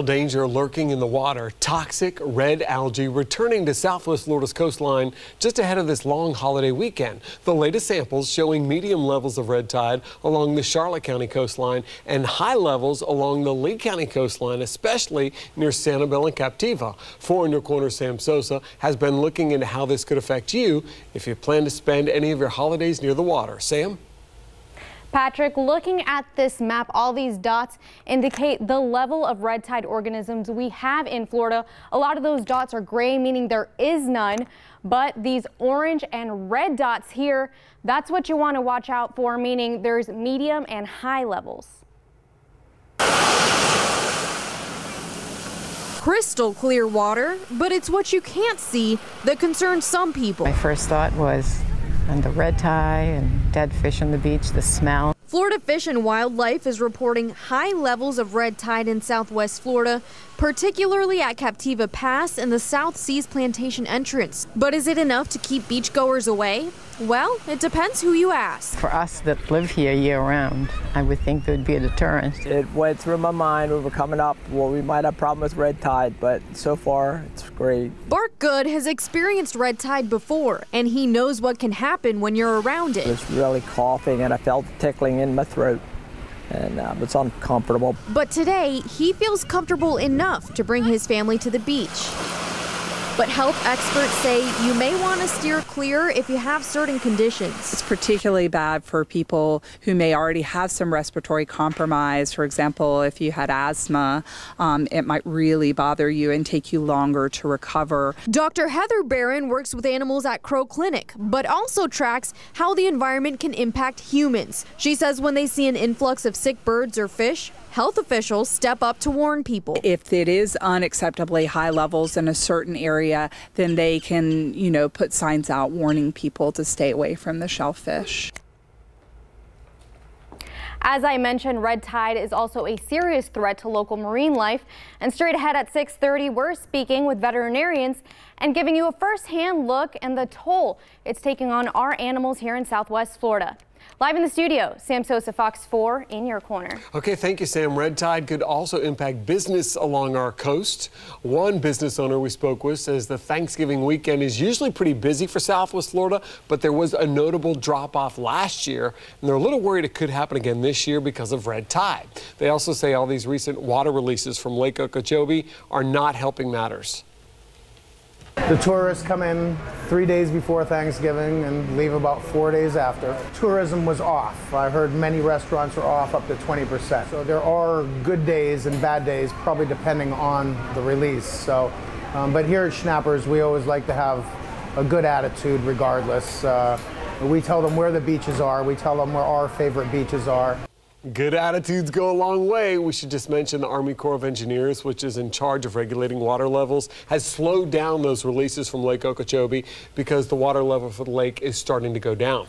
Danger lurking in the water. Toxic red algae returning to Southwest Florida's coastline just ahead of this long holiday weekend. The latest samples showing medium levels of red tide along the Charlotte County coastline and high levels along the Lee County coastline, especially near Sanibel and Captiva. 4 in Your Corner Sam Sosa has been looking into how this could affect you if you plan to spend any of your holidays near the water. Sam? Patrick, looking at this map, all these dots indicate the level of red tide organisms we have in Florida. A lot of those dots are gray, meaning there is none, but these orange and red dots here, that's what you want to watch out for, meaning there's medium and high levels. Crystal clear water, but it's what you can't see that concerns some people. My first thought was on the red tide and dead fish on the beach, the smell. Florida Fish and Wildlife is reporting high levels of red tide in Southwest Florida, particularly at Captiva Pass and the South Seas Plantation entrance. But is it enough to keep beachgoers away? Well, it depends who you ask. For us that live here year-round, I would think there would be a deterrent. It went through my mind when we were coming up, well, we might have a problem with red tide, but so far, it's great. Bart Good has experienced red tide before, and he knows what can happen when you're around it. I was really coughing, and I felt tickling in my throat, and it's uncomfortable. But today, he feels comfortable enough to bring his family to the beach. But health experts say you may want to steer clear if you have certain conditions. It's particularly bad for people who may already have some respiratory compromise. For example, if you had asthma, it might really bother you and take you longer to recover. Dr. Heather Barron works with animals at Crow Clinic, but also tracks how the environment can impact humans. She says when they see an influx of sick birds or fish, health officials step up to warn people. If it is unacceptably high levels in a certain area, then they can, put signs out warning people to stay away from the shellfish. As I mentioned, red tide is also a serious threat to local marine life. And straight ahead at 6:30, we're speaking with veterinarians and giving you a first-hand look and the toll it's taking on our animals here in Southwest Florida. Live in the studio, Sam Sosa, Fox 4, in your corner. Okay, thank you, Sam. Red tide could also impact business along our coast. One business owner we spoke with says the Thanksgiving weekend is usually pretty busy for Southwest Florida, but there was a notable drop-off last year, and they're a little worried it could happen again this year because of red tide. They also say all these recent water releases from Lake Okeechobee are not helping matters. The tourists come in 3 days before Thanksgiving and leave about 4 days after. Tourism was off. I heard many restaurants are off up to 20%. So there are good days and bad days, probably depending on the release. So, but here at Schnappers, we always like to have a good attitude regardless. We tell them where the beaches are. We tell them where our favorite beaches are. Good attitudes go a long way. We should just mention the Army Corps of Engineers, which is in charge of regulating water levels, has slowed down those releases from Lake Okeechobee because the water level for the lake is starting to go down.